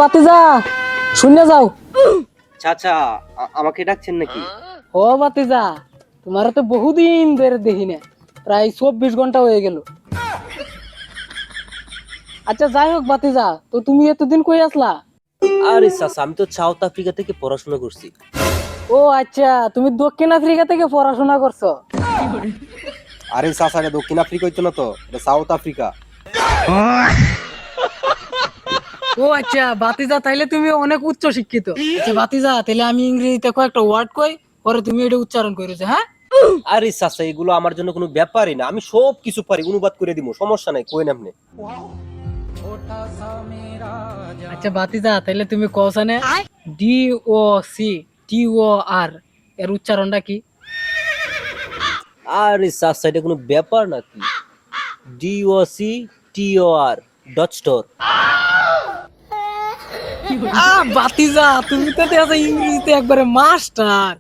বাতিজা শুনে যাও। চাচা আমাকে ডাকছেন নাকি? ও বাতিজা, তোমার তো বহুদিন ধরে দেখি না, প্রায় 24 ঘন্টা হয়ে গেল। আচ্ছা যাই হোক বাতিজা, তো তুমি এতদিন কই আসলা? আরে চাচা আমি তো সাউথ আফ্রিকা থেকে পড়াশোনা করছি। ও আচ্ছা, তুমি দক্ষিণ আফ্রিকা থেকে পড়াশোনা করছো? আরে চাচা, এটা দক্ষিণ আফ্রিকা হইতো না তো, এটা সাউথ আফ্রিকা। ও আচ্ছা বাতিজা, তাইলে তুমি অনেক উচ্চ শিক্ষিত। আচ্ছা বাতিজা, তাইলে আমি ইংরেজিতে কয়েকটা ওয়ার্ড কই, পরে তুমি এটা উচ্চারণ করেছো, হ্যাঁ? আরে চাচা এগুলো আমার জন্য কোনো ব্যাপারই না, আমি সব কিছু পারি, অনুবাদ করে দিব, সমস্যা নাই, কই নামনে। আচ্ছা বাতিজা, তাইলে তুমি কওছানে ডি ও সি টি ও আর এর উচ্চারণটা কি? আরে চাচা এটা কোনো ব্যাপার নাকি? DOCTOR dot store. বাতিজা, তুমি তো দেখা যায় ইংরেজিতে একবারে মাস্টার।